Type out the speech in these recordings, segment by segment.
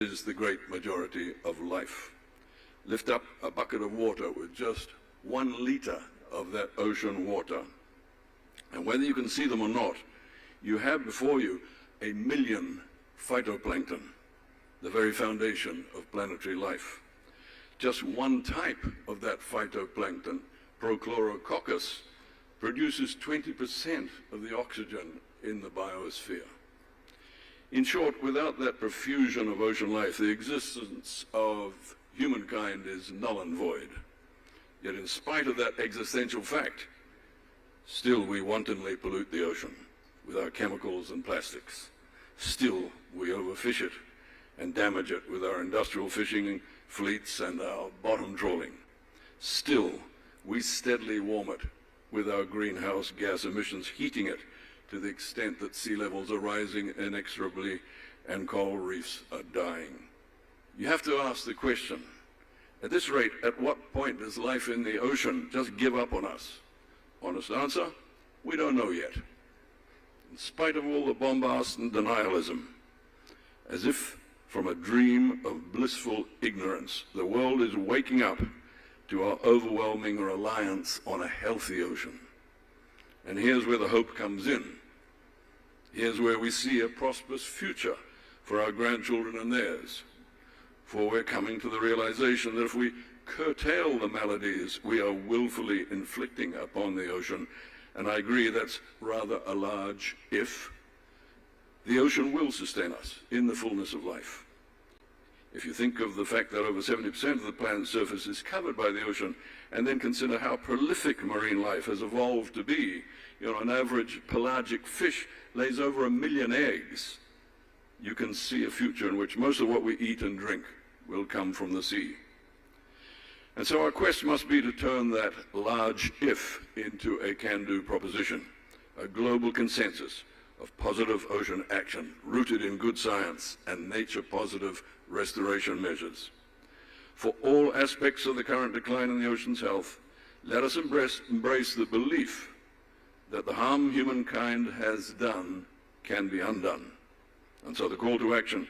is the great majority of life. Lift up a bucket of water with just 1 liter of that ocean water, and whether you can see them or not, you have before you 1 million phytoplankton, the very foundation of planetary life. Just one type of that phytoplankton, Prochlorococcus, produces 20% of the oxygen in the biosphere. In short, without that profusion of ocean life, the existence of humankind is null and void. Yet in spite of that existential fact, still we wantonly pollute the ocean with our chemicals and plastics. Still we overfish it and damage it with our industrial fishing fleets and our bottom trawling. Still we steadily warm it with our greenhouse gas emissions, heating it to the extent that sea levels are rising inexorably and coral reefs are dying. You have to ask the question, at this rate, at what point does life in the ocean just give up on us? Honest answer, we don't know yet. In spite of all the bombast and denialism, as if from a dream of blissful ignorance, the world is waking up to our overwhelming reliance on a healthy ocean. And here's where the hope comes in. Here's where we see a prosperous future for our grandchildren and theirs. For we're coming to the realization that if we curtail the maladies we are willfully inflicting upon the ocean, and I agree that's rather a large if, the ocean will sustain us in the fullness of life. If you think of the fact that over 70% of the planet's surface is covered by the ocean, and then consider how prolific marine life has evolved to be, an average pelagic fish lays over 1 million eggs, you can see a future in which most of what we eat and drink will come from the sea. And so our quest must be to turn that large if into a can-do proposition, a global consensus of positive ocean action rooted in good science and nature-positive restoration measures. For all aspects of the current decline in the ocean's health, let us embrace the belief that the harm humankind has done can be undone. And so the call to action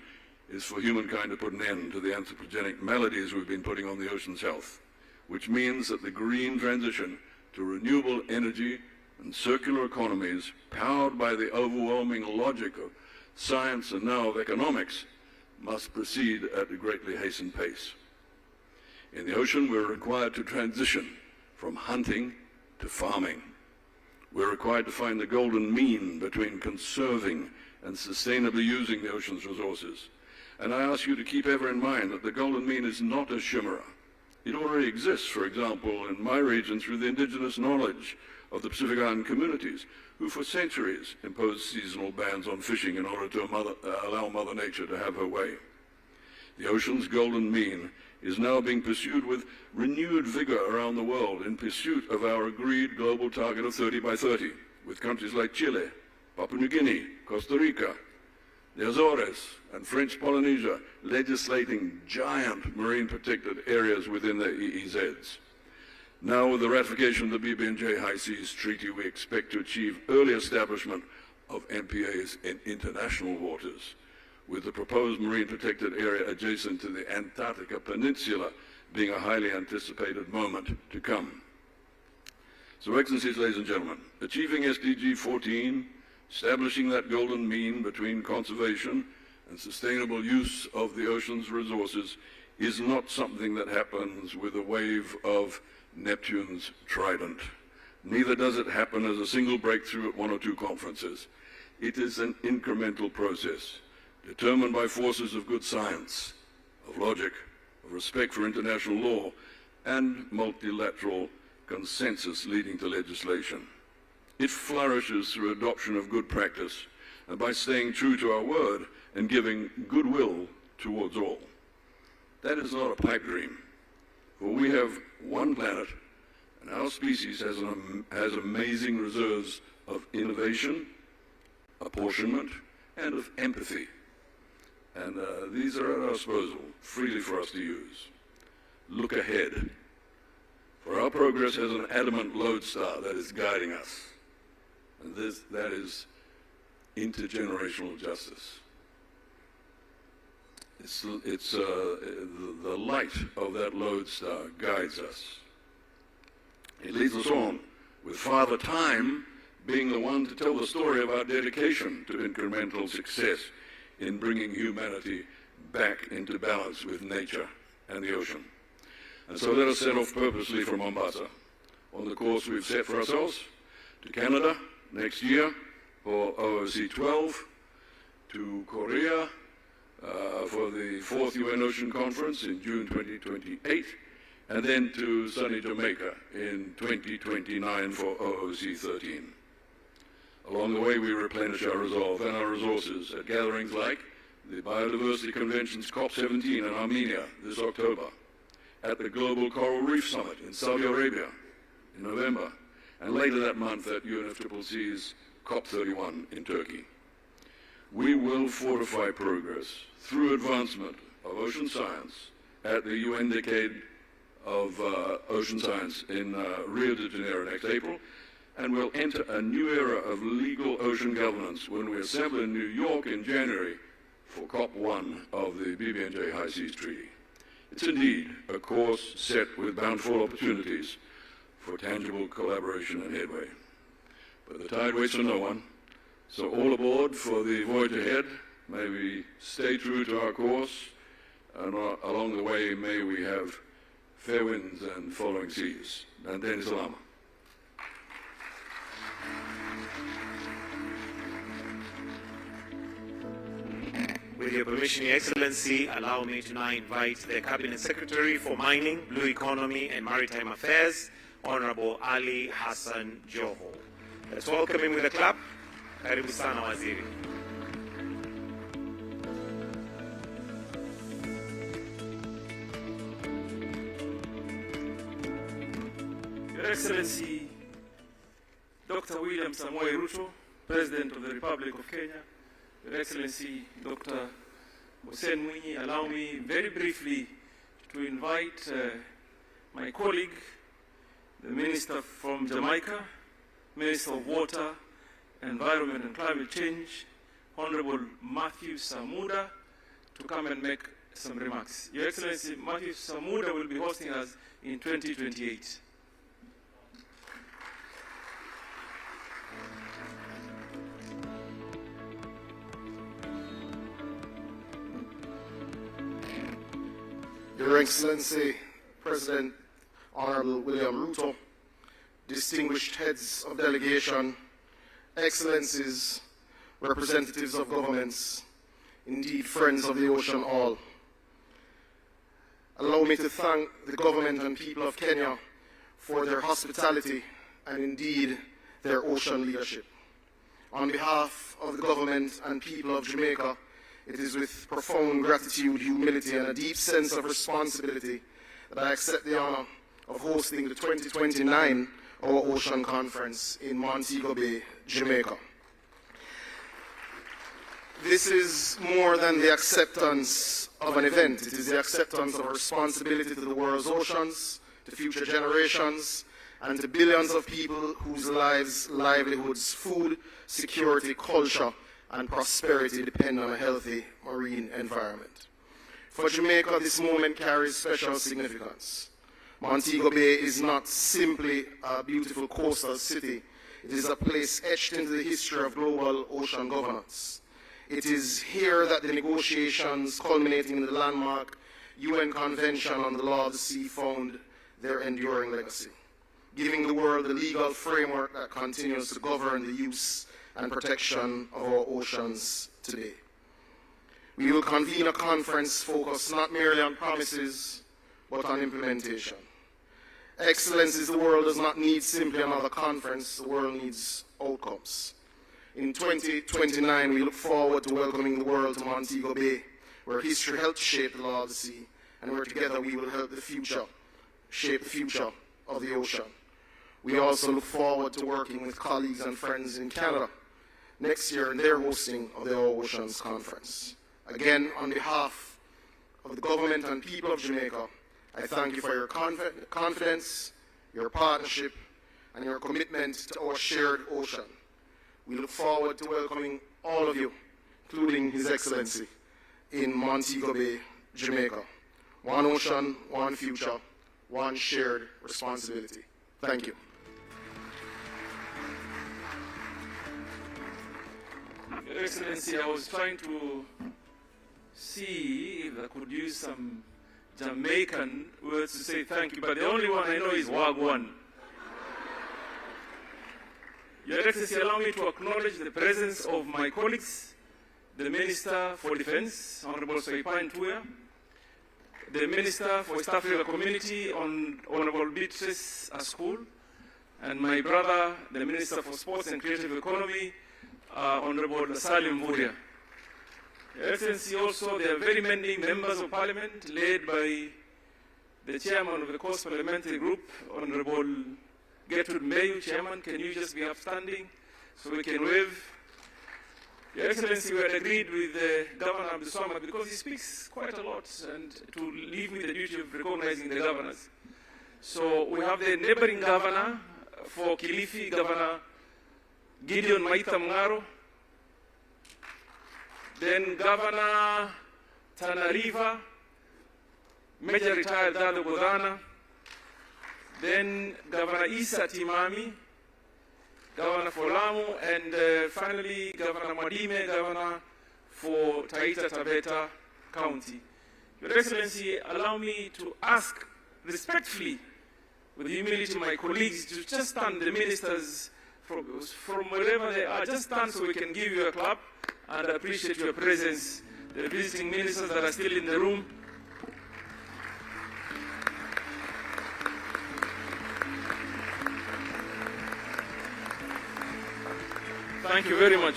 is for humankind to put an end to the anthropogenic maladies we've been putting on the ocean's health, which means that the green transition to renewable energy and circular economies powered by the overwhelming logic of science and now of economics must proceed at a greatly hastened pace. In the ocean, we're required to transition from hunting to farming. We're required to find the golden mean between conserving and sustainably using the ocean's resources. And I ask you to keep ever in mind that the golden mean is not a chimera. It already exists, for example, in my region through the indigenous knowledge of the Pacific Island communities, who for centuries imposed seasonal bans on fishing in order to allow Mother Nature to have her way. The ocean's golden mean is now being pursued with renewed vigor around the world in pursuit of our agreed global target of 30 by 30, with countries like Chile, Papua New Guinea, Costa Rica, the Azores, and French Polynesia legislating giant marine protected areas within their EEZs. Now, with the ratification of the BBNJ High Seas Treaty, we expect to achieve early establishment of MPAs in international waters, with the proposed marine protected area adjacent to the Antarctica Peninsula being a highly anticipated moment to come. So, Excellencies, ladies and gentlemen, achieving SDG 14, establishing that golden mean between conservation and sustainable use of the ocean's resources is not something that happens with a wave of Neptune's trident. Neither does it happen as a single breakthrough at 1 or 2 conferences. It is an incremental process, determined by forces of good science, of logic, of respect for international law, and multilateral consensus leading to legislation. It flourishes through adoption of good practice and by staying true to our word and giving goodwill towards all. That is not a pipe dream, for we have one planet and our species has amazing reserves of innovation, apportionment, and of empathy. And these are at our disposal, freely for us to use. Look ahead, for our progress has an adamant lodestar that is guiding us. And that is intergenerational justice. The light of that lodestar guides us. It leads us on, with Father Time being the one to tell the story of our dedication to incremental success in bringing humanity back into balance with nature and the ocean. And so let us set off purposely from Mombasa on the course we've set for ourselves to Canada next year for OOC 12, to Korea for the 4th UN Ocean Conference in June 2028, and then to sunny Jamaica in 2029 for OOC 13. Along the way, we replenish our resolve and our resources at gatherings like the Biodiversity Convention's COP17 in Armenia this October, at the Global Coral Reef Summit in Saudi Arabia in November, and later that month at UNFCCC's COP31 in Turkey. We will fortify progress through advancement of ocean science at the UN Decade of Ocean Science in Rio de Janeiro next April, and we'll enter a new era of legal ocean governance when we assemble in New York in January for COP1 of the BBNJ High Seas Treaty. It's indeed a course set with bountiful opportunities for tangible collaboration and headway. But the tide waits for no one, so all aboard for the voyage ahead. May we stay true to our course, and along the way may we have fair winds and following seas. Nandeni Salama. With your permission, Your Excellency, allow me to now invite the Cabinet Secretary for Mining, Blue Economy and Maritime Affairs, Honorable Ali Hassan Joho. Let's welcome him with a clap. Karibu sana Waziri. Your Excellency, Dr. William Samoei Ruto, President of the Republic of Kenya, Your Excellency, Dr. Hussein Mwinyi, allow me very briefly to invite my colleague, the Minister from Jamaica, Minister of Water, Environment and Climate Change, Honorable Matthew Samuda, to come and make some remarks. Your Excellency, Matthew Samuda will be hosting us in 2028. Your Excellency, President Honorable William Ruto, distinguished heads of delegation, excellencies, representatives of governments, indeed friends of the ocean all. Allow me to thank the government and people of Kenya for their hospitality and indeed their ocean leadership. On behalf of the government and people of Jamaica, it is with profound gratitude, humility, and a deep sense of responsibility that I accept the honor of hosting the 2029 Our Ocean Conference in Montego Bay, Jamaica. This is more than the acceptance of an event. It is the acceptance of a responsibility to the world's oceans, to future generations, and to billions of people whose lives, livelihoods, food, security, culture, and prosperity depend on a healthy marine environment. For Jamaica, this moment carries special significance. Montego Bay is not simply a beautiful coastal city. It is a place etched into the history of global ocean governance. It is here that the negotiations culminating in the landmark UN Convention on the Law of the Sea found their enduring legacy, giving the world a legal framework that continues to govern the use and protection of our oceans today. We will convene a conference focused not merely on promises, but on implementation. Excellencies, the world does not need simply another conference, the world needs outcomes. In 2029, we look forward to welcoming the world to Montego Bay, where history helped shape the law of the sea, and where together we will help the future, shape the future of the ocean. We also look forward to working with colleagues and friends in Canada next year in their hosting of the Our Oceans Conference. Again, on behalf of the government and people of Jamaica, I thank you for your confidence, your partnership, and your commitment to our shared ocean. We look forward to welcoming all of you, including His Excellency, in Montego Bay, Jamaica. One ocean, one future, one shared responsibility. Thank you. Your Excellency, I was trying to see if I could use some Jamaican words to say thank you, but the only one I know is Wagwan. Your Excellency, allow me to acknowledge the presence of my colleagues, the Minister for Defense, Honorable Soipan Tuya, the Minister for East Africa Community, Honorable Beatrice Askul, and my brother, the Minister for Sports and Creative Economy, Honorable Salim Vuria. Your Excellency, also there are very many members of Parliament led by the Chairman of the Coast Parliamentary Group, Honorable Gertrude Mayu. Chairman, can you just be upstanding so we can wave? Your Excellency, we had agreed with Governor Abdulswamad because he speaks quite a lot and to leave me the duty of recognizing the governors. So we have the neighboring governor for Kilifi, Governor Gideon Maitha Mngaro, then Governor Tanariva, Major Retired Dado Godana, then Governor Isa Timami, Governor for Lamu, and finally Governor Mwadime, Governor for Taita Taveta County. Your Excellency, allow me to ask respectfully, with humility, my colleagues to just stand, the ministers from wherever they are, just stand so we can give you a clap, and I appreciate your presence. The visiting ministers that are still in the room. Thank you very much.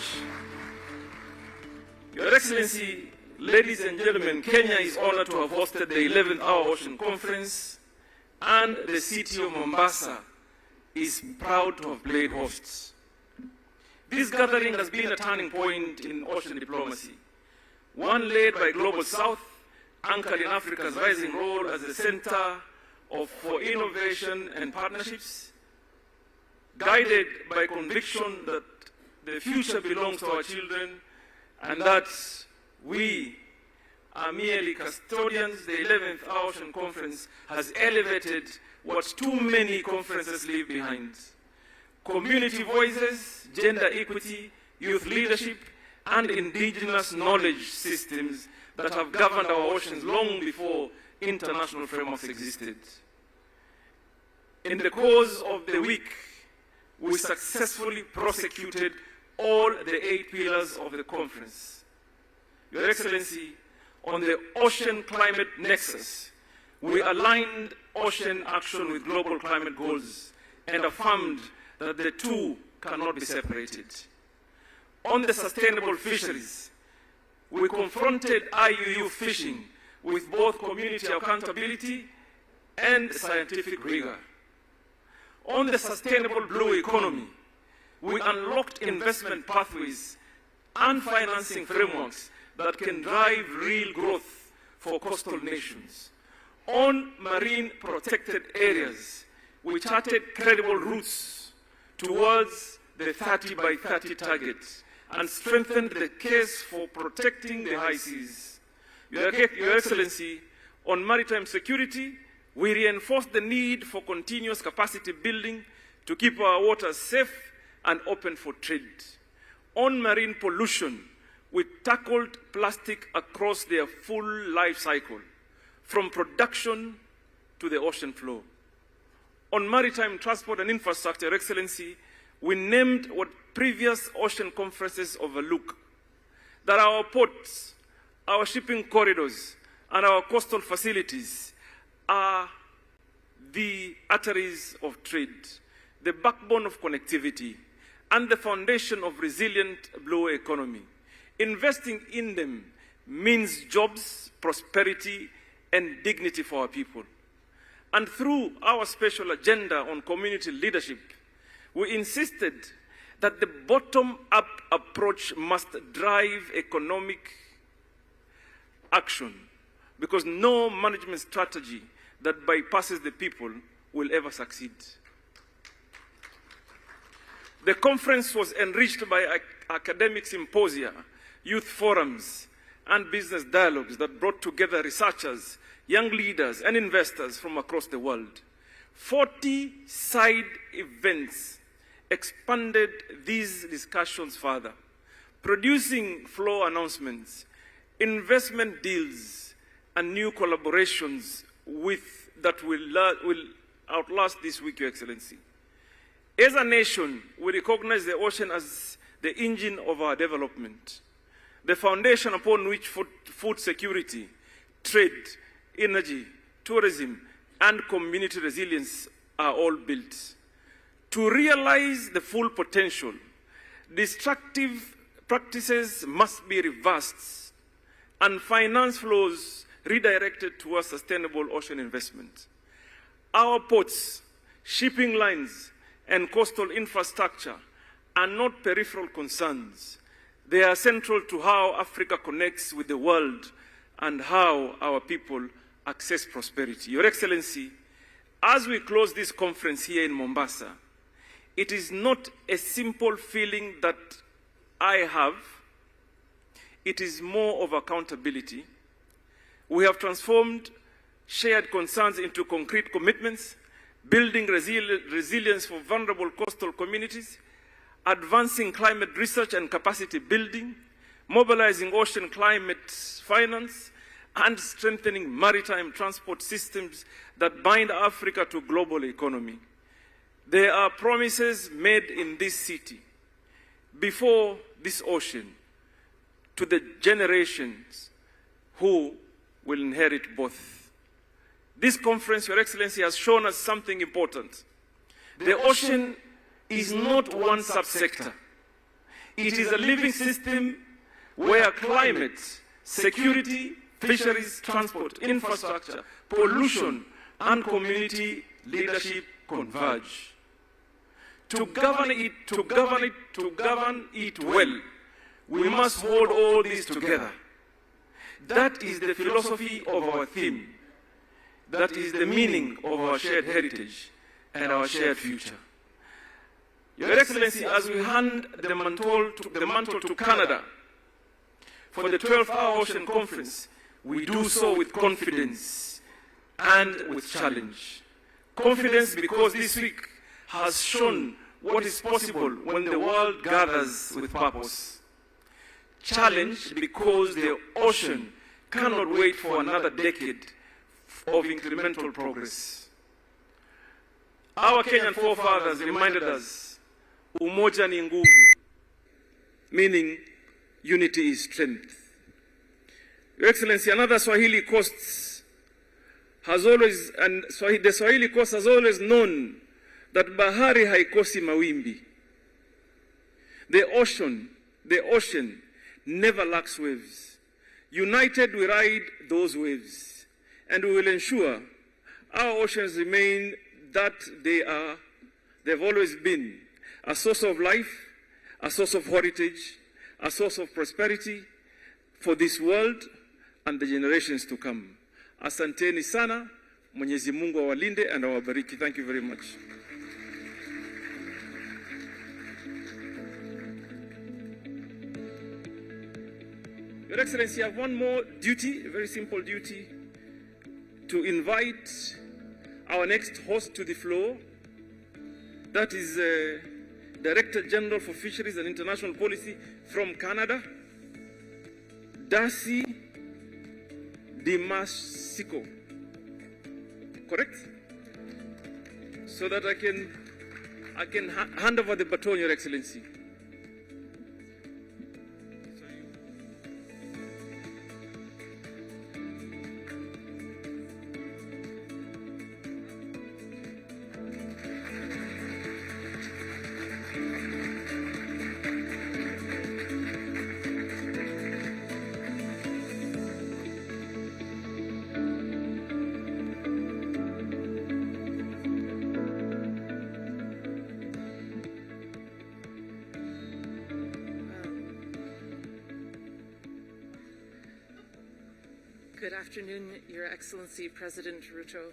Your Excellency, ladies and gentlemen, Kenya is honored to have hosted the 11th Hour Ocean Conference, and the city of Mombasa is proud to have played hosts. This gathering has been a turning point in ocean diplomacy, one led by Global South, anchored in Africa's rising role as a center for innovation and partnerships, guided by conviction that the future belongs to our children and that we are merely custodians. The 11th Hour Ocean Conference has elevated what too many conferences leave behind: community voices, gender equity, youth leadership, and indigenous knowledge systems that have governed our oceans long before international frameworks existed. In the course of the week, we successfully prosecuted all the 8 pillars of the conference. Your Excellency, on the Ocean Climate Nexus, we aligned ocean action with global climate goals and affirmed that the two cannot be separated. On the sustainable fisheries, we confronted IUU fishing with both community accountability and scientific rigor. On the sustainable blue economy, we unlocked investment pathways and financing frameworks that can drive real growth for coastal nations. On marine protected areas, we charted credible routes towards the 30 by 30 target and strengthened the case for protecting the high seas. Your Excellency, on maritime security, we reinforced the need for continuous capacity building to keep our waters safe and open for trade. On marine pollution, we tackled plastic across their full life cycle, from production to the ocean floor. On maritime transport and infrastructure, Your Excellency, we named what previous ocean conferences overlook: that our ports, our shipping corridors, and our coastal facilities are the arteries of trade, the backbone of connectivity, and the foundation of resilient blue economy. Investing in them means jobs, prosperity, and dignity for our people. And through our special agenda on community leadership, we insisted that the bottom-up approach must drive economic action, because no management strategy that bypasses the people will ever succeed. The conference was enriched by academic symposia, youth forums, and business dialogues that brought together researchers, young leaders, and investors from across the world. 40 side events expanded these discussions further, producing floor announcements, investment deals, and new collaborations that will outlast this week, Your Excellency. As a nation, we recognize the ocean as the engine of our development, the foundation upon which food security, trade, energy, tourism, and community resilience are all built. To realize the full potential, destructive practices must be reversed and finance flows redirected towards sustainable ocean investment. Our ports, shipping lines, and coastal infrastructure are not peripheral concerns. They are central to how Africa connects with the world and how our people access prosperity. Your Excellency, as we close this conference here in Mombasa, it is not a simple feeling that I have. It is more of accountability. We have transformed shared concerns into concrete commitments, building resilience for vulnerable coastal communities, advancing climate research and capacity building, mobilizing ocean climate finance, and strengthening maritime transport systems that bind Africa to global economy. There are promises made in this city, before this ocean, to the generations who will inherit both. This conference, Your Excellency, has shown us something important. The ocean is not one subsector. It is a living system where climate, security, fisheries, transport, infrastructure, pollution, and community leadership converge. To govern it well, we must hold all this together. That is the philosophy of our theme. That is the meaning of our shared heritage and our shared future. Your Excellency, as we hand the mantle to Canada for the 12th Ocean Conference, we do so with confidence and with challenge. Confidence because this week has shown what is possible when the world gathers with purpose. Challenge because the ocean cannot wait for another decade of incremental progress. Our Kenyan forefathers reminded us, umoja ni nguvu, meaning unity is strength. Your Excellency, another Swahili coast has always, the Swahili coast has always known that bahari haikosi mawimbi. The ocean never lacks waves. United we ride those waves, and we will ensure our oceans remain that they've always been a source of life, a source of heritage, a source of prosperity for this world and the generations to come. Asanteni sana, Mwenyezi Mungu awalinde and awabariki. Thank you very much. Your Excellency, I have one more duty, a very simple duty, to invite our next host to the floor. That is Director General for Fisheries and International Policy from Canada, Darcy Dimasico. Correct? So that I can hand over the baton, Your Excellency. Good afternoon, Your Excellency President Ruto,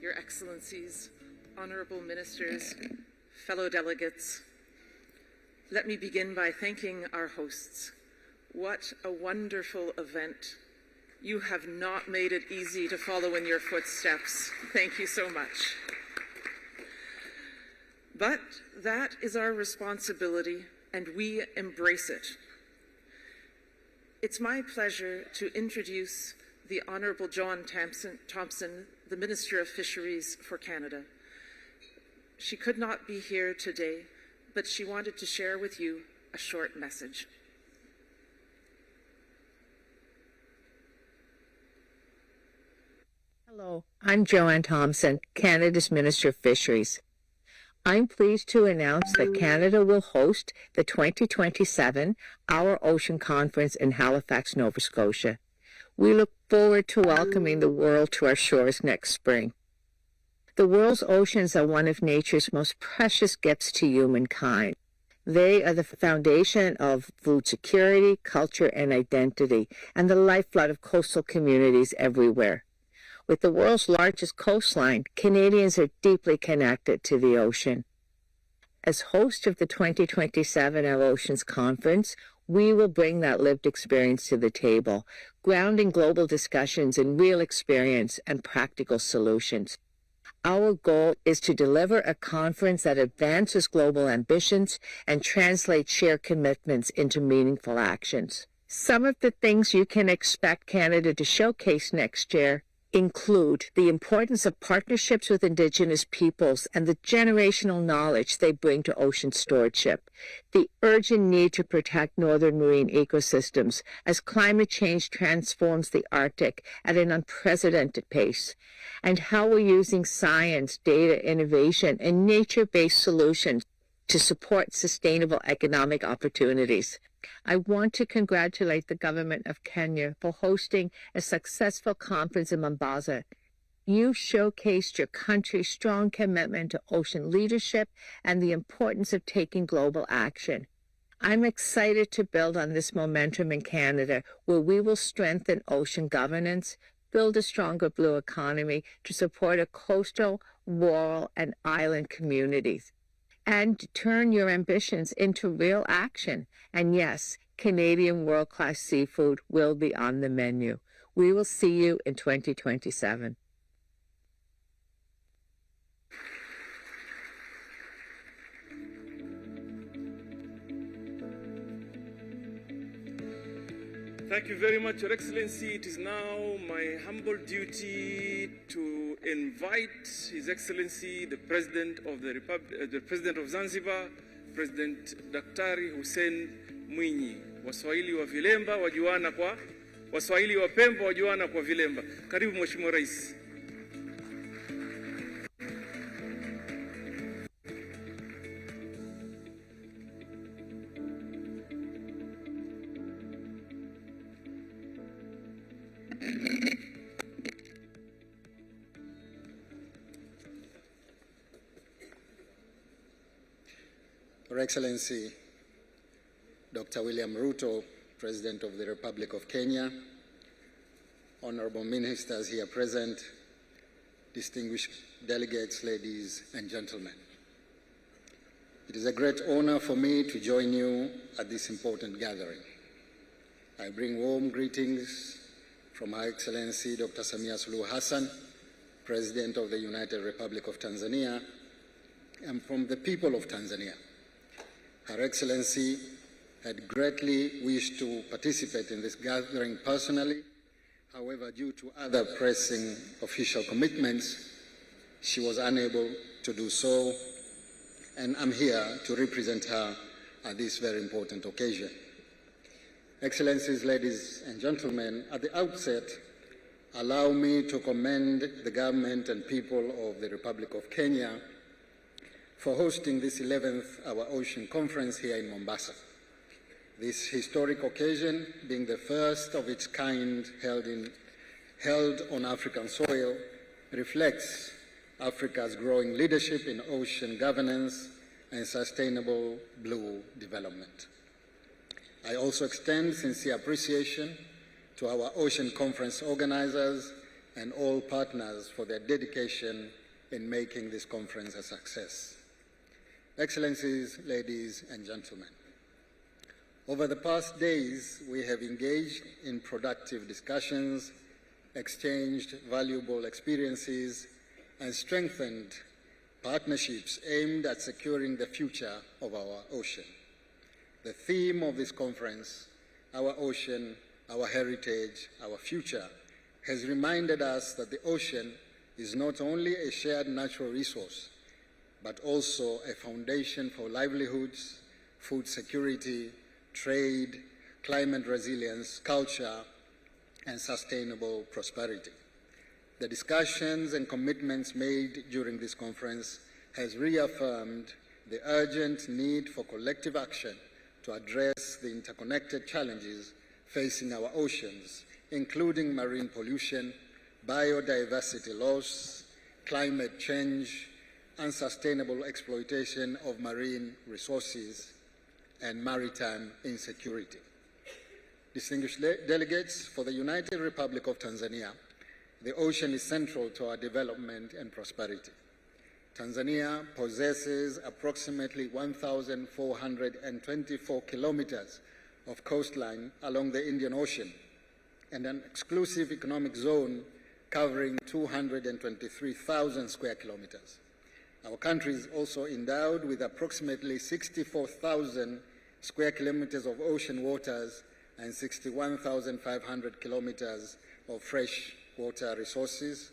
Your Excellencies, Honorable Ministers, fellow delegates. Let me begin by thanking our hosts. What a wonderful event. You have not made it easy to follow in your footsteps. Thank you so much. But that is our responsibility, and we embrace it. It's my pleasure to introduce the Honourable John Thompson, the Minister of Fisheries for Canada. She could not be here today, but she wanted to share with you a short message. Hello, I'm Joanne Thompson, Canada's Minister of Fisheries. I'm pleased to announce that Canada will host the 2027 Our Ocean Conference in Halifax, Nova Scotia. We look forward to welcoming the world to our shores next spring. The world's oceans are one of nature's most precious gifts to humankind. They are the foundation of food security, culture, and identity, and the lifeblood of coastal communities everywhere. With the world's largest coastline, Canadians are deeply connected to the ocean. As host of the 2027 Our Oceans Conference, we will bring that lived experience to the table, grounding global discussions in real experience and practical solutions. Our goal is to deliver a conference that advances global ambitions and translates shared commitments into meaningful actions. Some of the things you can expect Canada to showcase next year include the importance of partnerships with Indigenous peoples and the generational knowledge they bring to ocean stewardship, the urgent need to protect northern marine ecosystems as climate change transforms the Arctic at an unprecedented pace, and how we're using science, data, innovation, and nature-based solutions to support sustainable economic opportunities. I want to congratulate the government of Kenya for hosting a successful conference in Mombasa. You showcased your country's strong commitment to ocean leadership and the importance of taking global action. I'm excited to build on this momentum in Canada, where we will strengthen ocean governance, build a stronger blue economy to support a coastal, rural, and island communities, and turn your ambitions into real action. And yes, Canadian world-class seafood will be on the menu. We will see you in 2027. Thank you very much, Your Excellency. It is now my humble duty to invite His Excellency, the President of the Republic, the President of Zanzibar, President Daktari Hussein Mwinyi. Waswahili wa vilemba wajuana kwa Waswahili wa Pemba wajuana kwa vilemba. Karibu Mheshimiwa Rais. Your Excellency, Dr. William Ruto, President of the Republic of Kenya, honorable ministers here present, distinguished delegates, ladies and gentlemen. It is a great honor for me to join you at this important gathering. I bring warm greetings from Her Excellency Dr. Samia Suluhu Hassan, President of the United Republic of Tanzania, and from the people of Tanzania. Her Excellency had greatly wished to participate in this gathering personally. However, due to other pressing official commitments, she was unable to do so, and I'm here to represent her at this very important occasion. Excellencies, ladies and gentlemen, at the outset, allow me to commend the government and people of the Republic of Kenya for hosting this 11th Our Ocean Conference here in Mombasa. This historic occasion, being the first of its kind held on African soil, reflects Africa's growing leadership in ocean governance and sustainable blue development. I also extend sincere appreciation to our Ocean Conference organizers and all partners for their dedication in making this conference a success. Excellencies, ladies and gentlemen, Over the past days, we have engaged in productive discussions, exchanged valuable experiences, and strengthened partnerships aimed at securing the future of our ocean. The theme of this conference, Our Ocean, Our Heritage, Our Future, has reminded us that the ocean is not only a shared natural resource, but also a foundation for livelihoods, food security, trade, climate resilience, culture, and sustainable prosperity. The discussions and commitments made during this conference has reaffirmed the urgent need for collective action to address the interconnected challenges facing our oceans, including marine pollution, biodiversity loss, climate change, unsustainable exploitation of marine resources, and maritime insecurity. Distinguished delegates, for the United Republic of Tanzania, the ocean is central to our development and prosperity. Tanzania possesses approximately 1,424 kilometers of coastline along the Indian Ocean and an exclusive economic zone covering 223,000 square kilometers. Our country is also endowed with approximately 64,000 square kilometers of ocean waters and 61,500 kilometers of fresh water resources,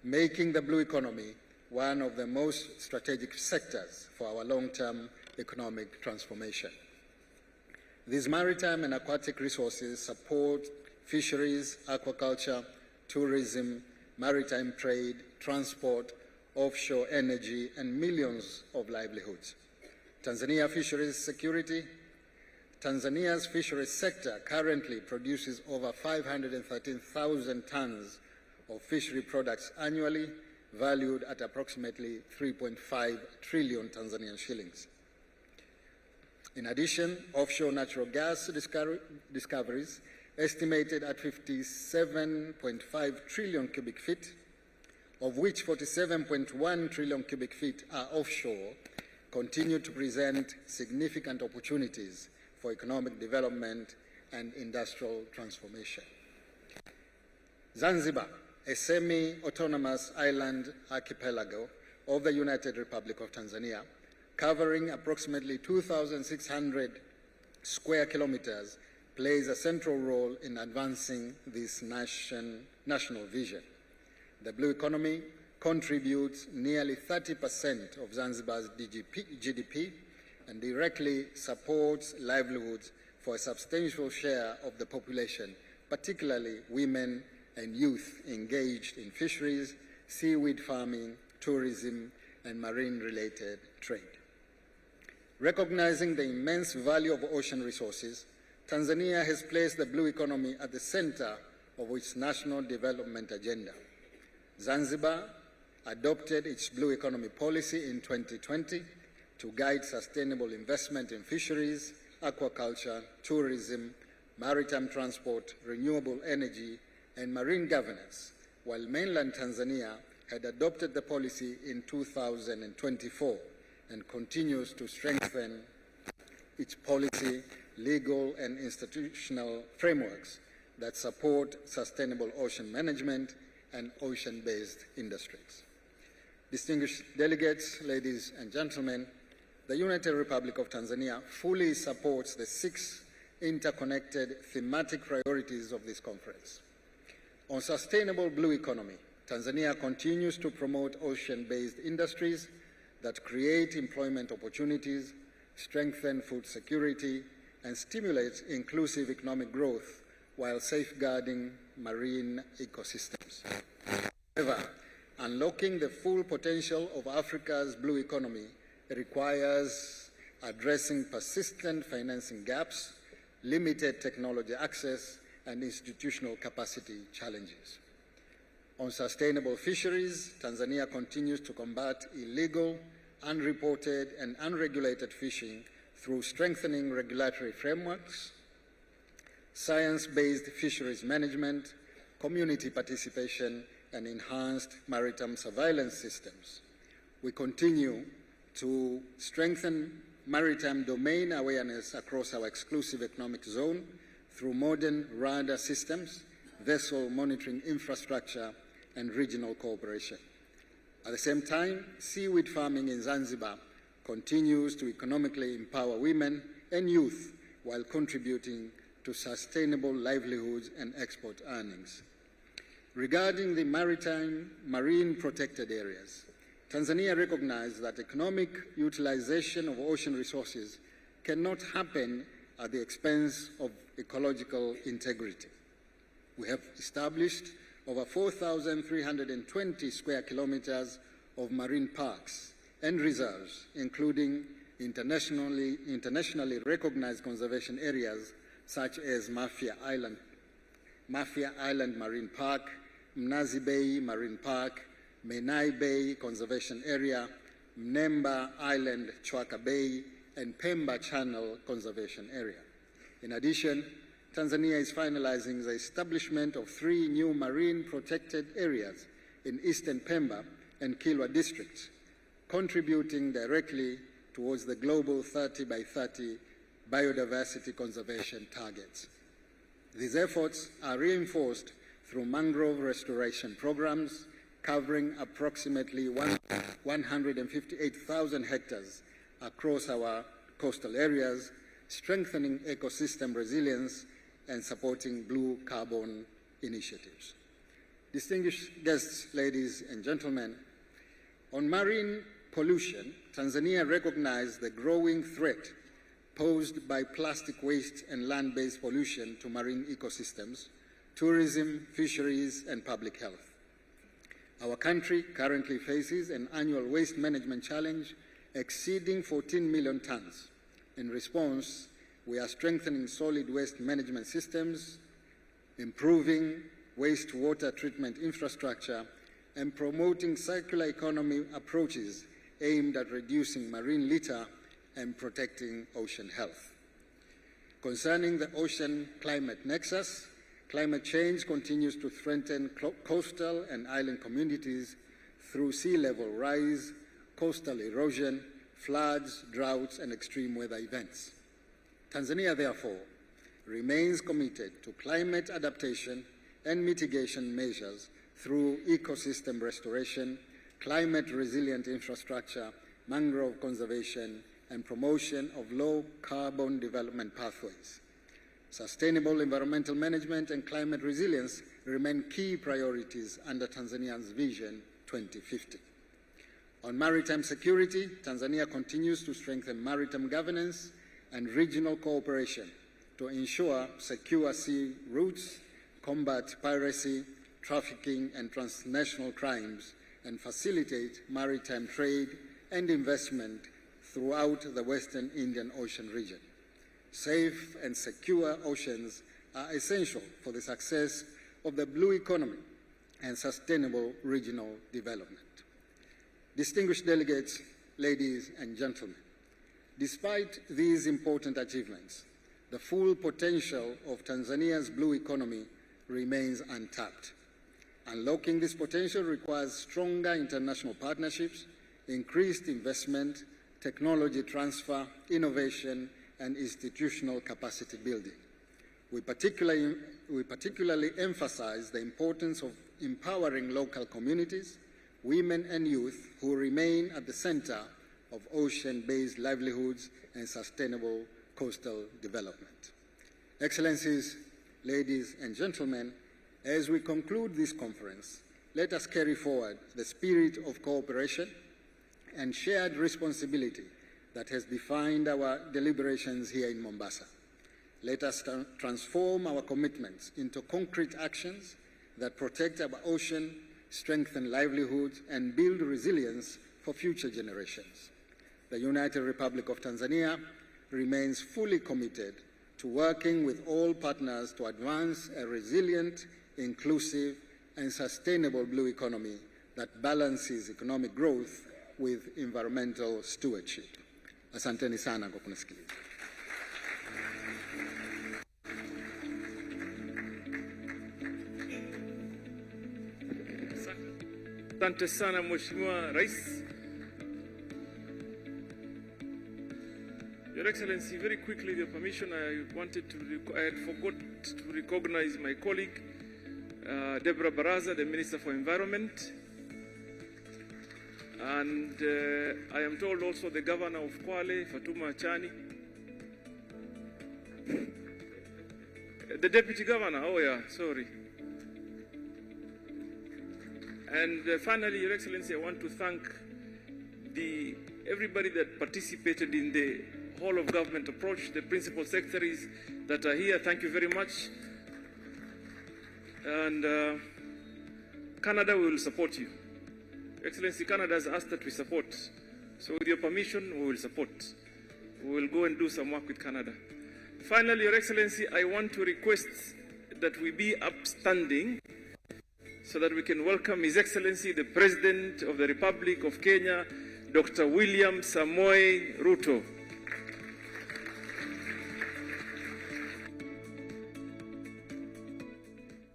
making the blue economy one of the most strategic sectors for our long-term economic transformation. These maritime and aquatic resources support fisheries, aquaculture, tourism, maritime trade, transport, offshore energy, and millions of livelihoods. Tanzania's fisheries sector currently produces over 513,000 tons of fishery products annually, valued at approximately 3.5 trillion Tanzanian shillings. In addition, offshore natural gas discoveries, estimated at 57.5 trillion cubic feet, of which 47.1 trillion cubic feet are offshore, continue to present significant opportunities for economic development and industrial transformation. Zanzibar, a semi-autonomous island archipelago of the United Republic of Tanzania, covering approximately 2,600 square kilometers, plays a central role in advancing this national vision. The blue economy contributes nearly 30% of Zanzibar's GDP and directly supports livelihoods for a substantial share of the population, particularly women and youth engaged in fisheries, seaweed farming, tourism, and marine-related trade. Recognizing the immense value of ocean resources, Tanzania has placed the blue economy at the center of its national development agenda. Zanzibar adopted its blue economy policy in 2020 to guide sustainable investment in fisheries, aquaculture, tourism, maritime transport, renewable energy, and marine governance, while mainland Tanzania had adopted the policy in 2024 and continues to strengthen its policy, legal, and institutional frameworks that support sustainable ocean management and ocean-based industries. Distinguished delegates, ladies and gentlemen, the United Republic of Tanzania fully supports the 6 interconnected thematic priorities of this conference. On sustainable blue economy, Tanzania continues to promote ocean-based industries that create employment opportunities, strengthen food security, and stimulate inclusive economic growth while safeguarding marine ecosystems. However, unlocking the full potential of Africa's blue economy requires addressing persistent financing gaps, limited technology access, and institutional capacity challenges. On sustainable fisheries, Tanzania continues to combat illegal, unreported, and unregulated fishing through strengthening regulatory frameworks, science-based fisheries management, community participation, and enhanced maritime surveillance systems. We continue to strengthen maritime domain awareness across our exclusive economic zone through modern radar systems, vessel monitoring infrastructure, and regional cooperation. At the same time, seaweed farming in Zanzibar continues to economically empower women and youth while contributing to sustainable livelihoods and export earnings. Regarding the marine protected areas, Tanzania recognizes that economic utilization of ocean resources cannot happen at the expense of ecological integrity. We have established over 4,320 square kilometers of marine parks and reserves, including internationally recognized conservation areas such as Mafia Island Marine Park, Mnazi Bay Marine Park, Menai Bay Conservation Area, Mnemba Island Chwaka Bay, and Pemba Channel Conservation Area. In addition, Tanzania is finalizing the establishment of 3 new marine protected areas in Eastern Pemba and Kilwa districts, contributing directly towards the global 30 by 30 biodiversity conservation targets. These efforts are reinforced through mangrove restoration programs covering approximately 158,000 hectares across our coastal areas, strengthening ecosystem resilience and supporting blue carbon initiatives. Distinguished guests, ladies and gentlemen, on marine pollution, Tanzania recognized the growing threat posed by plastic waste and land-based pollution to marine ecosystems, tourism, fisheries, and public health. Our country currently faces an annual waste management challenge exceeding 14 million tons. In response, we are strengthening solid waste management systems, improving wastewater treatment infrastructure, and promoting circular economy approaches aimed at reducing marine litter and protecting ocean health. Concerning the ocean climate nexus, climate change continues to threaten coastal and island communities through sea level rise, coastal erosion, floods, droughts, and extreme weather events. Tanzania, therefore, remains committed to climate adaptation and mitigation measures through ecosystem restoration, climate-resilient infrastructure, mangrove conservation, and promotion of low-carbon development pathways. Sustainable environmental management and climate resilience remain key priorities under Tanzania's Vision 2050. On maritime security, Tanzania continues to strengthen maritime governance and regional cooperation to ensure secure sea routes, combat piracy, trafficking, and transnational crimes, and facilitate maritime trade and investment throughout the Western Indian Ocean region. Safe and secure oceans are essential for the success of the blue economy and sustainable regional development. Distinguished delegates, ladies and gentlemen, despite these important achievements, the full potential of Tanzania's blue economy remains untapped. Unlocking this potential requires stronger international partnerships, increased investment, technology transfer, innovation, and institutional capacity building. We particularly emphasize the importance of empowering local communities, women and youth who remain at the center of ocean-based livelihoods and sustainable coastal development. Excellencies, ladies and gentlemen, as we conclude this conference, let us carry forward the spirit of cooperation and shared responsibility that has defined our deliberations here in Mombasa. Let us transform our commitments into concrete actions that protect our ocean, strengthen livelihoods, and build resilience for future generations. The United Republic of Tanzania remains fully committed to working with all partners to advance a resilient, inclusive, and sustainable blue economy that balances economic growth with environmental stewardship. Asanteni sana kwa kunisikiliza. Asante sana Mheshimiwa Rais. Your Excellency, very quickly, with your permission, I had forgot to recognize my colleague, Deborah Baraza, the Minister for Environment. And I am told also the Governor of Kwale, Fatuma Achani. The Deputy Governor, oh yeah, sorry. And finally, Your Excellency, I want to thank everybody that participated in the whole of government approach, the principal secretaries that are here. Thank you very much. And Canada will support you. Excellency, Canada has asked that we support. So with your permission, we will support. We will go and do some work with Canada. Finally, Your Excellency, I want to request that we be upstanding so that we can welcome His Excellency, the President of the Republic of Kenya, Dr. William Samoei Ruto.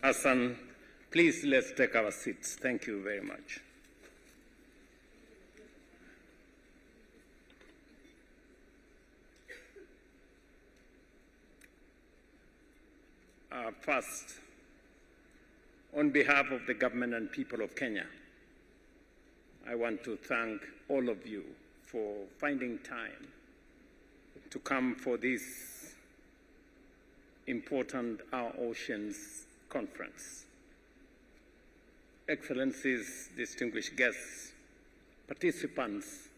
Hassan, please let's take our seats. Thank you very much. First, on behalf of the government and people of Kenya, I want to thank all of you for finding time to come for this important Our Oceans conference. Excellencies, distinguished guests, participants,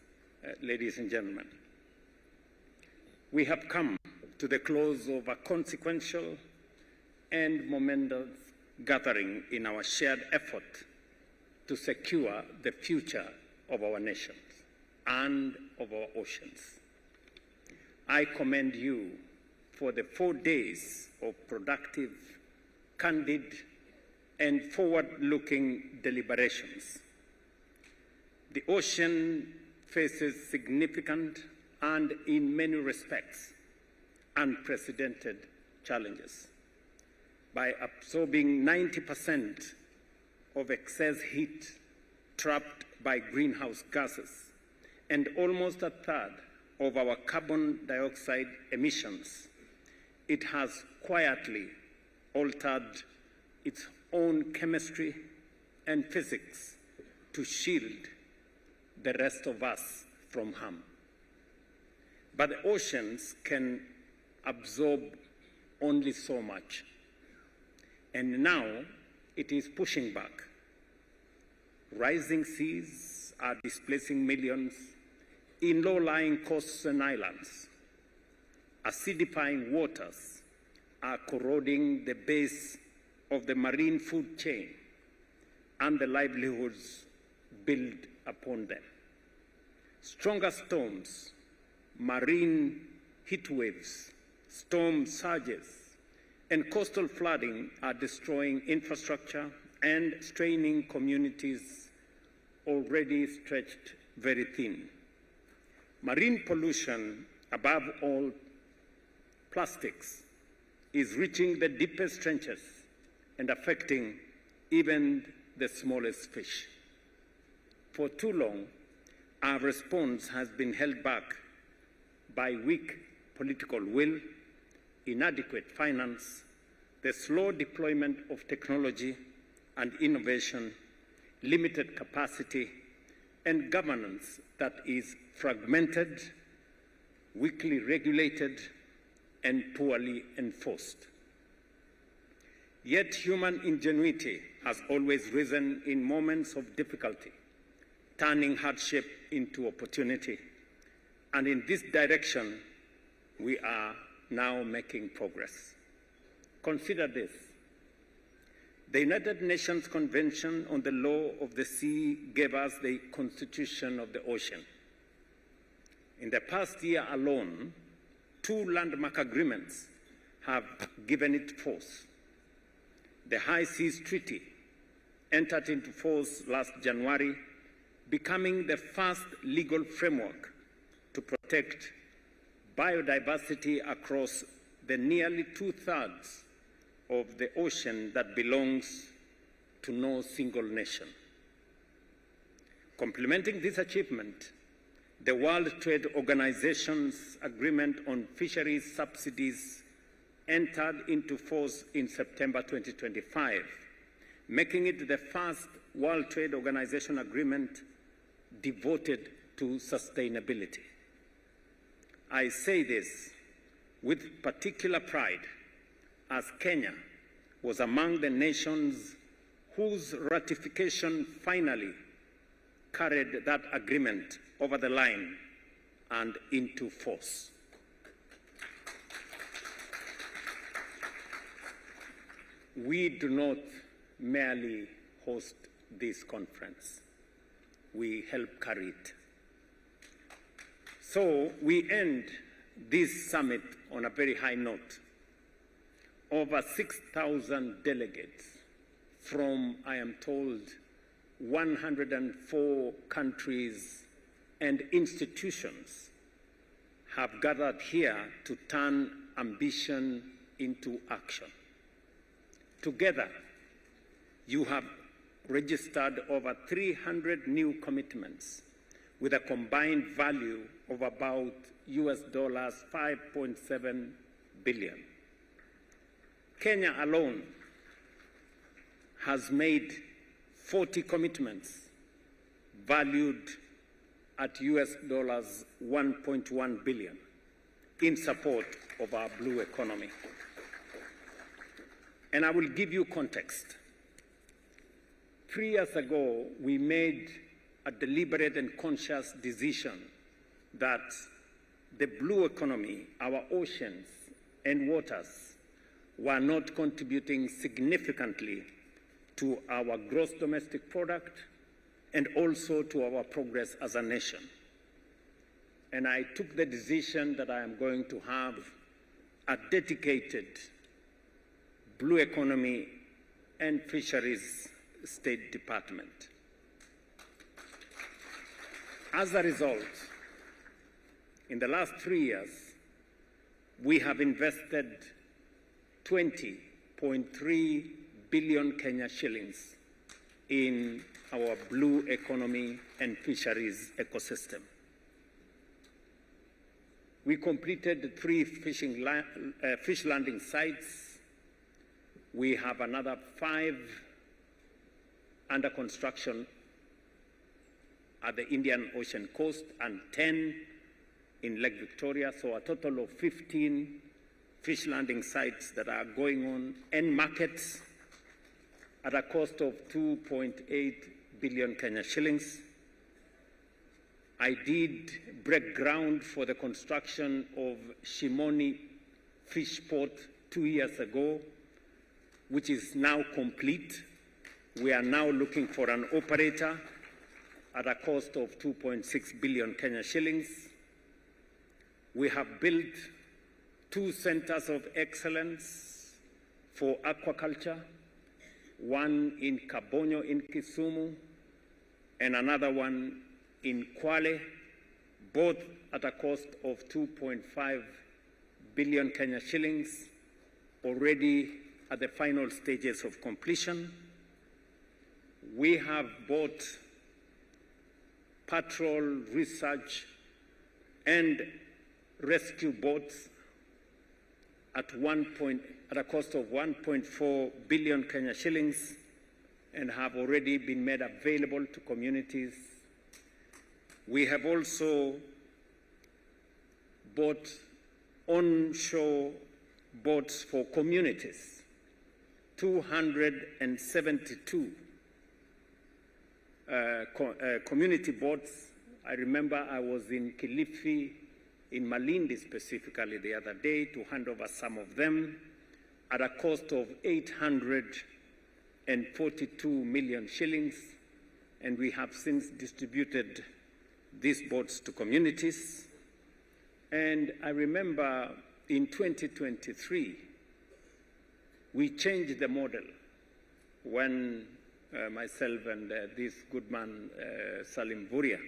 ladies and gentlemen, we have come to the close of a consequential and momentous gathering in our shared effort to secure the future of our nations and of our oceans. I commend you for the 4 days of productive, candid, and forward-looking deliberations. The ocean faces significant and, in many respects, unprecedented challenges. By absorbing 90% of excess heat trapped by greenhouse gases and almost a third of our carbon dioxide emissions, it has quietly altered its own chemistry and physics to shield the rest of us from harm. But the oceans can absorb only so much. And now it is pushing back. Rising seas are displacing millions in low-lying coasts and islands. Acidifying waters are corroding the base of the marine food chain and the livelihoods built upon them. Stronger storms, marine heat waves, storm surges, and coastal flooding are destroying infrastructure and straining communities already stretched very thin. Marine pollution, above all plastics, is reaching the deepest trenches and affecting even the smallest fish. For too long, our response has been held back by weak political will, inadequate finance, the slow deployment of technology and innovation, limited capacity, and governance that is fragmented, weakly regulated, and poorly enforced. Yet human ingenuity has always risen in moments of difficulty, turning hardship into opportunity. And in this direction, we are now making progress. Consider this. The United Nations Convention on the Law of the Sea gave us the Constitution of the Ocean. In the past year alone, 2 landmark agreements have given it force. The High Seas Treaty entered into force last January, becoming the first legal framework to protect biodiversity across the nearly 2/3 of the ocean that belongs to no single nation. Complementing this achievement, the World Trade Organization's agreement on fisheries subsidies entered into force in September 2025, making it the first World Trade Organization agreement devoted to sustainability. I say this with particular pride, as Kenya was among the nations whose ratification finally carried that agreement over the line and into force. We do not merely host this conference. We help carry it. So we end this summit on a very high note. Over 6,000 delegates from, I am told, 104 countries and institutions have gathered here to turn ambition into action. Together, you have registered over 300 new commitments with a combined value of about US dollars 5.7 billion. Kenya alone has made 40 commitments valued at US dollars 1.1 billion in support of our blue economy. And I will give you context. 3 years ago, we made a deliberate and conscious decision that the blue economy, our oceans and waters, were not contributing significantly to our gross domestic product and also to our progress as a nation. And I took the decision that I am going to have a dedicated blue economy and fisheries State Department. As a result, in the last 3 years, we have invested 20.3 billion Kenya shillings in our blue economy and fisheries ecosystem. We completed 3 fish landing sites. We have another 5 under construction at the Indian Ocean coast and 10 in Lake Victoria, so a total of 15 fish landing sites that are going on, and markets at a cost of 2.8 billion Kenya shillings. I did break ground for the construction of Shimoni Fish Port 2 years ago, which is now complete. We are now looking for an operator at a cost of 2.6 billion Kenya shillings. We have built 2 centers of excellence for aquaculture, one in Kabonyo in Kisumu and another one in Kwale, both at a cost of 2.5 billion Kenya shillings, already at the final stages of completion. We have bought patrol, research, and rescue boats at a cost of 1.4 billion Kenya shillings and have already been made available to communities. We have also bought onshore boats for communities, 272 community boats. I remember I was in Kilifi, in Malindi specifically the other day, to hand over some of them at a cost of 842 million shillings, and we have since distributed these boats to communities. And I remember in 2023, we changed the model when myself and this good man, Salim Vuria,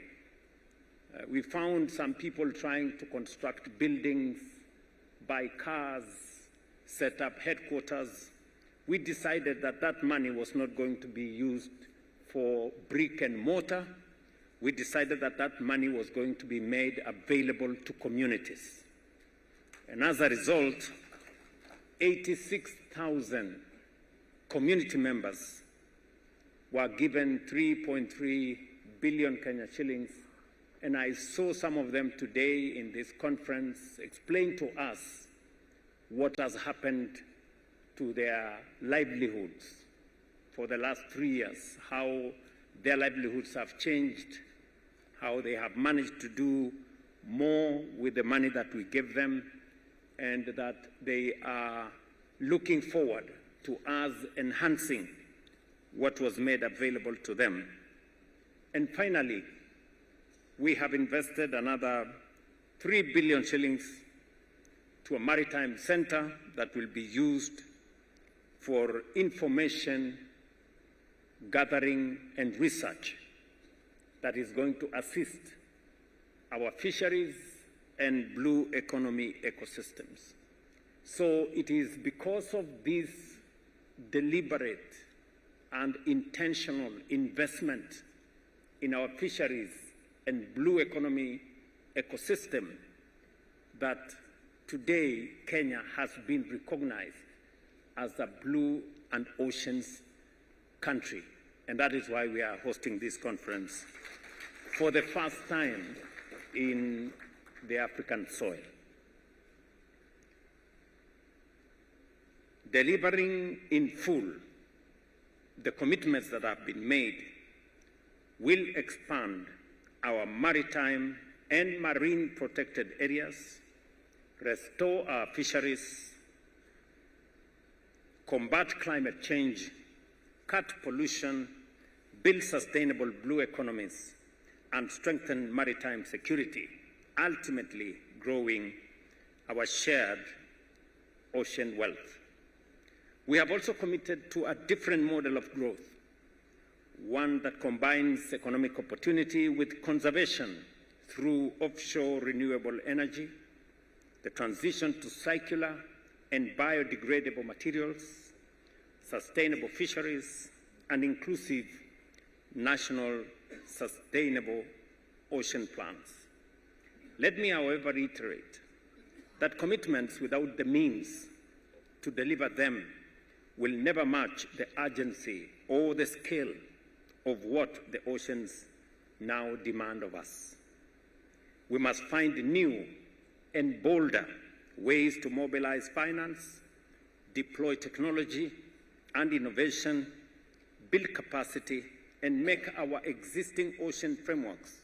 we found some people trying to construct buildings, buy cars, set up headquarters. We decided that that money was not going to be used for brick and mortar, we decided that that money was going to be made available to communities. And as a result, 86,000 community members were given 3.3 billion Kenya shillings, and I saw some of them today in this conference explain to us what has happened to their livelihoods for the last 3 years, how their livelihoods have changed, how they have managed to do more with the money that we give them, and that they are looking forward to us enhancing what was made available to them. And finally, we have invested another 3 billion shillings to a maritime center that will be used for information gathering and research that is going to assist our fisheries and blue economy ecosystems. So it is because of this deliberate and intentional investment in our fisheries and blue economy ecosystem that today Kenya has been recognized as a blue and oceans country. And that is why we are hosting this conference for the first time in the African soil. Delivering in full the commitments that have been made will expand our maritime and marine protected areas, restore our fisheries, combat climate change, cut pollution, build sustainable blue economies, and strengthen maritime security, ultimately growing our shared ocean wealth. We have also committed to a different model of growth, one that combines economic opportunity with conservation through offshore renewable energy, the transition to circular and biodegradable materials, sustainable fisheries, and inclusive national sustainable ocean plans. Let me, however, reiterate that commitments without the means to deliver them will never match the urgency or the scale of what the oceans now demand of us. We must find new and bolder ways to mobilize finance, deploy technology and innovation, build capacity, and make our existing ocean frameworks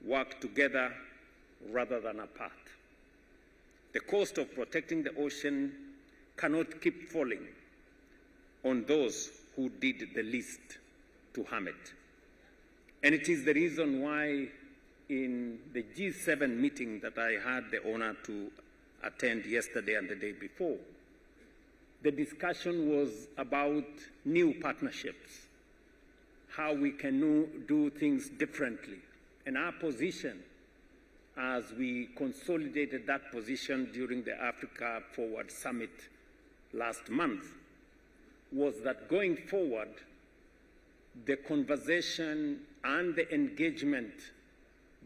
work together rather than apart. The cost of protecting the ocean cannot keep falling on those who did the least to harm it. And it is the reason why in the G7 meeting that I had the honor to attend yesterday and the day before, the discussion was about new partnerships, how we can do things differently. And our position, as we consolidated that position during the Africa Forward Summit last month, was that going forward, the conversation and the engagement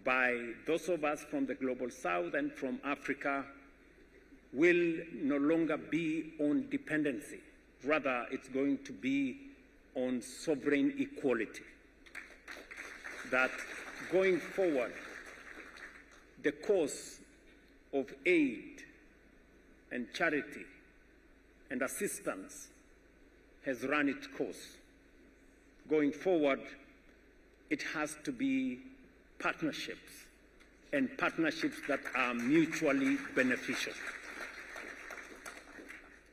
by those of us from the Global South and from Africa will no longer be on dependency. Rather, it's going to be on sovereign equality. That going forward, the cause of aid and charity and assistance has run its course. Going forward, it has to be partnerships, and partnerships that are mutually beneficial.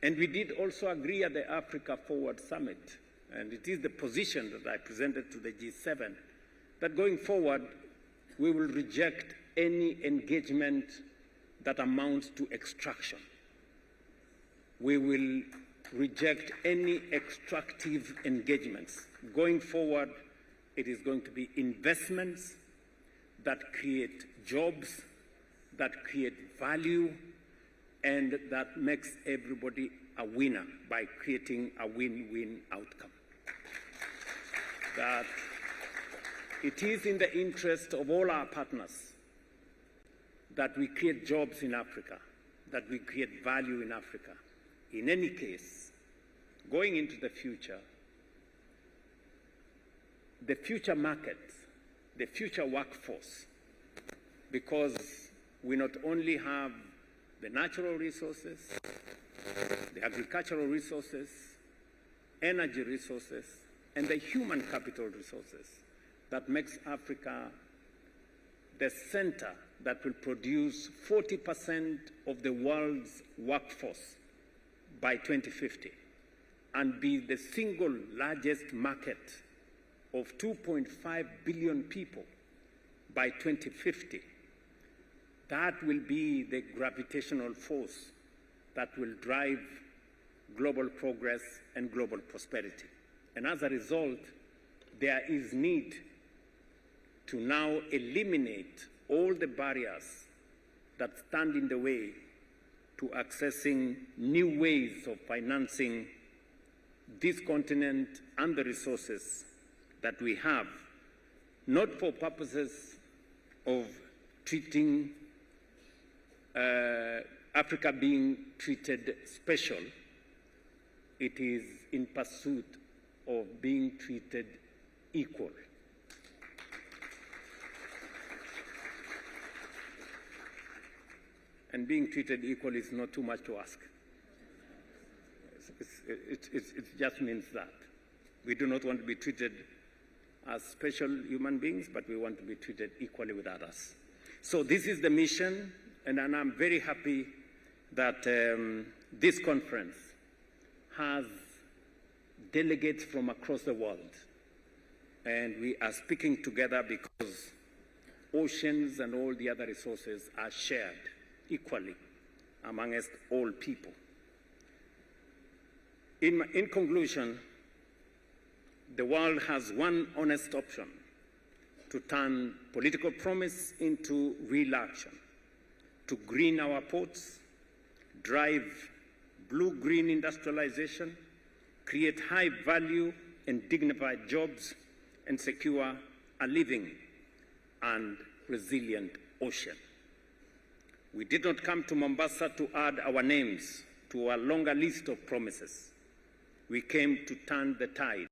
And we did also agree at the Africa Forward Summit, and it is the position that I presented to the G7, that going forward, we will reject any engagement that amounts to extraction. We will reject any extractive engagements. Going forward, it is going to be investments that create jobs, that create value, and that makes everybody a winner by creating a win-win outcome. That It is in the interest of all our partners that we create jobs in Africa, that we create value in Africa. In any case, going into the future market, the future workforce, because we not only have the natural resources, the agricultural resources, energy resources, and the human capital resources that makes Africa the center that will produce 40% of the world's workforce by 2050 and be the single largest market of 2.5 billion people by 2050. That will be the gravitational force that will drive global progress and global prosperity. And as a result, there is need to now eliminate all the barriers that stand in the way to accessing new ways of financing this continent and the resources that we have, not for purposes of treating Africa being treated special. It is in pursuit of being treated equal. And being treated equal is not too much to ask. It just means that. We do not want to be treated as special human beings, but we want to be treated equally with others. So this is the mission, and I'm very happy that this conference has delegates from across the world. And we are speaking together because oceans and all the other resources are shared equally amongst all people. In conclusion, the world has one honest option: to turn political promise into real action, to green our ports, drive blue-green industrialization, create high-value and dignified jobs, and secure a living and resilient ocean. We did not come to Mombasa to add our names to a longer list of promises. We came to turn the tide.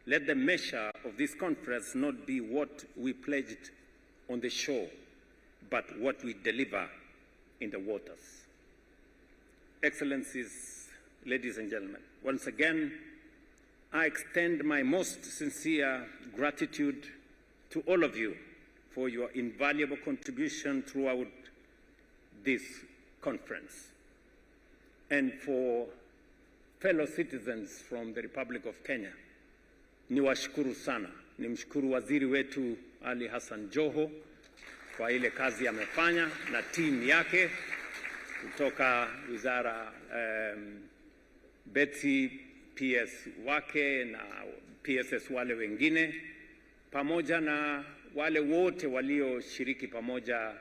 Let the measure of this conference not be what we pledged on the shore, but what we deliver in the waters. Excellencies, ladies and gentlemen, once again, I extend my most sincere gratitude to all of you for your invaluable contribution throughout this conference, and for fellow citizens from the Republic of Kenya. Niwashukuru sana. Nimshukuru waziri wetu Ali Hassan Joho kwa ile kazi amefanya na timu yake kutoka wizara Betsy, PS wake na PSS wale wengine, pamoja na wale wote walioshiriki pamoja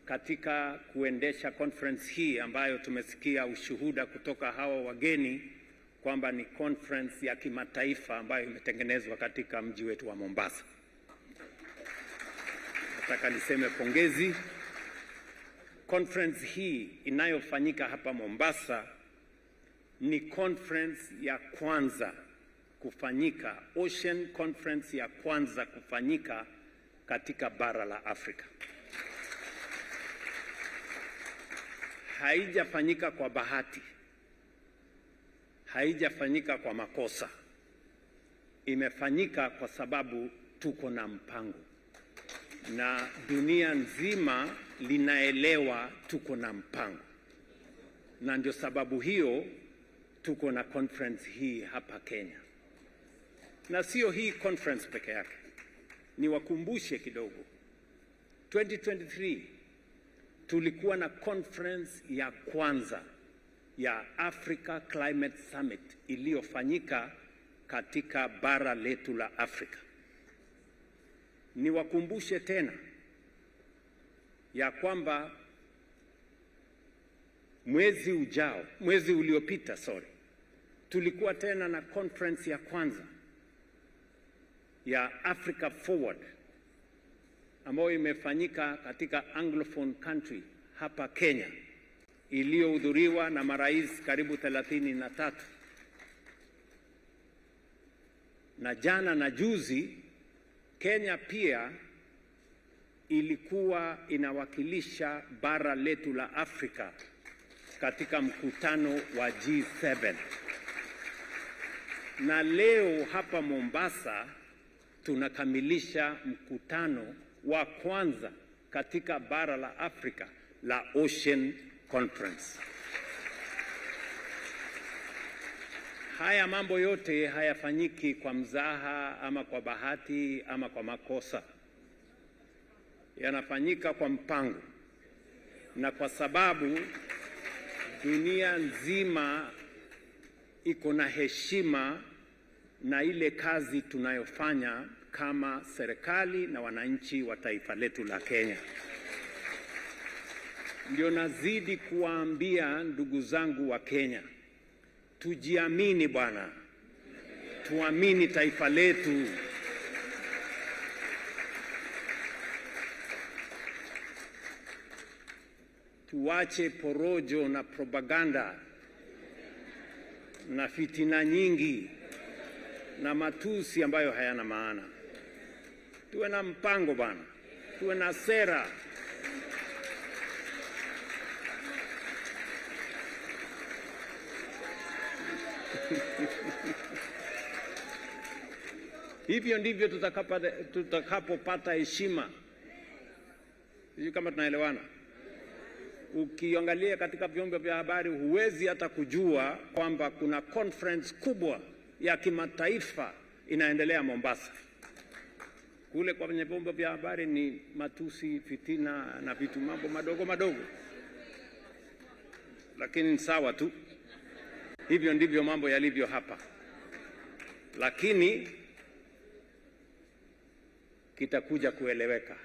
katika kuendesha conference hii ambayo tumesikia ushuhuda kutoka hawa wageni kwamba ni conference ya kimataifa ambayo imetengenezwa katika mji wetu wa Mombasa. Nataka niseme pongezi. Conference hii inayofanyika hapa Mombasa ni conference ya kwanza kufanyika, Ocean Conference ya kwanza kufanyika katika bara la Afrika. Haijafanyika kwa bahati. haijafanyika kwa makosa. Imefanyika kwa sababu tuko na mpango. Na dunia nzima linaelewa tuko na mpango. Na ndio sababu hiyo tuko na conference hii hapa Kenya. Na sio hii conference peke yake. Niwakumbushe kidogo. 2023 tulikuwa na conference ya kwanza ya Africa Climate Summit iliyofanyika katika bara letu la Afrika. Niwakumbushe tena ya kwamba mwezi uliopita tulikuwa tena na conference ya kwanza ya Africa Forward ambayo imefanyika katika Anglophone country hapa Kenya, iliyohudhuriwa na marais karibu 33. Na jana na juzi Kenya pia ilikuwa inawakilisha bara letu la Afrika katika mkutano wa G7. Na leo hapa Mombasa tunakamilisha mkutano wa kwanza katika bara la Afrika la Ocean Conference. Haya mambo yote hayafanyiki kwa mzaha ama kwa bahati ama kwa makosa. Yanafanyika kwa mpango. Na kwa sababu dunia nzima iko na heshima na ile kazi tunayofanya kama serikali na wananchi wa taifa letu la Kenya. Ndio nazidi kuwaambia ndugu zangu wa Kenya, tujiamini bwana, tuamini taifa letu. Tuache porojo na propaganda na fitina nyingi na matusi ambayo hayana maana. Tuwe na mpango bwana, tuwe na sera. Hivyo ndivyo tutakapopata heshima. Sijui kama tunaelewana. Ukiangalia katika vyombo vya habari huwezi hata kujua kwamba kuna conference kubwa ya kimataifa inaendelea Mombasa. Kule kwenye vyombo vya habari ni matusi, fitina na vitu mambo madogo madogo. Lakini ni sawa tu. Hivyo ndivyo mambo yalivyo hapa. Lakini kitakuja kueleweka.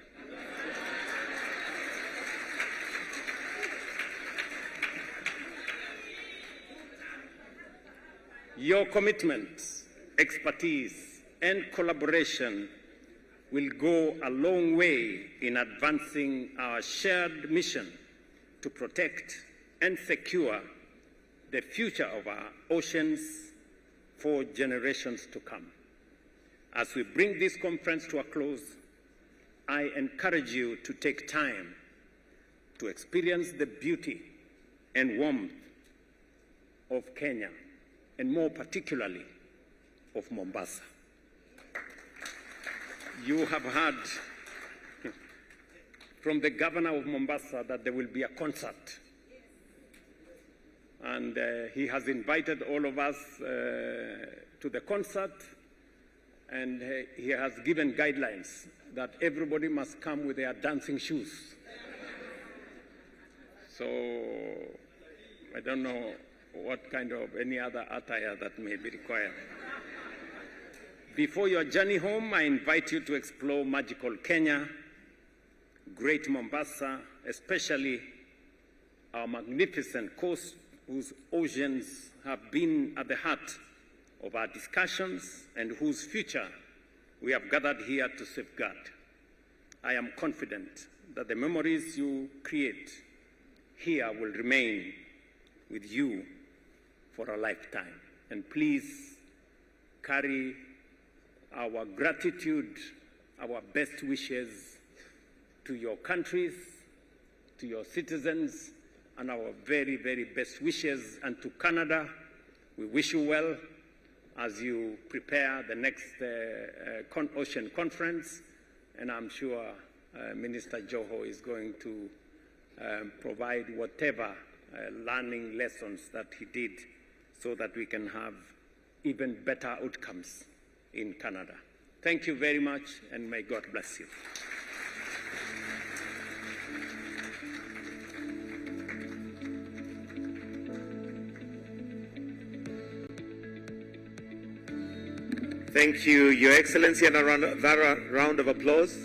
Your commitment, expertise, and collaboration will go a long way in advancing our shared mission to protect and secure the future of our oceans for generations to come. As we bring this conference to a close, I encourage you to take time to experience the beauty and warmth of Kenya, and more particularly of Mombasa. You have heard from the governor of Mombasa that there will be a concert. And he has invited all of us to the concert, and he has given guidelines that everybody must come with their dancing shoes. So I don't know what kind of any other attire that may be required. Before your journey home, I invite you to explore magical Kenya, great Mombasa, especially our magnificent coast, whose oceans have been at the heart of our discussions and whose future we have gathered here to safeguard. I am confident that the memories you create here will remain with you for a lifetime. And please carry our gratitude, our best wishes to your countries, to your citizens, and our very, very best wishes, and to Canada, We wish you well as you prepare the next Ocean Conference, and I'm sure Minister Joho is going to provide whatever learning lessons that he did so that we can have even better outcomes in Canada. Thank you very much, and may God bless you. Thank you, Your Excellency, and a round of applause.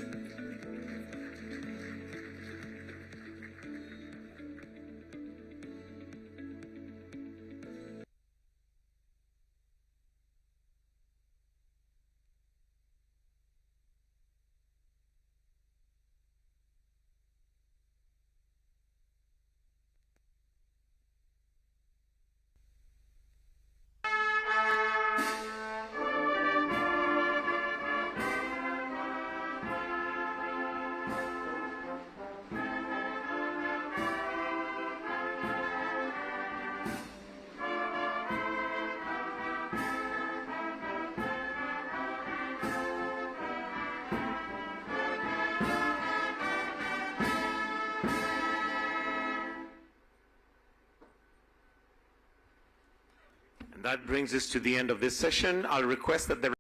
That brings us to the end of this session. I'll request that the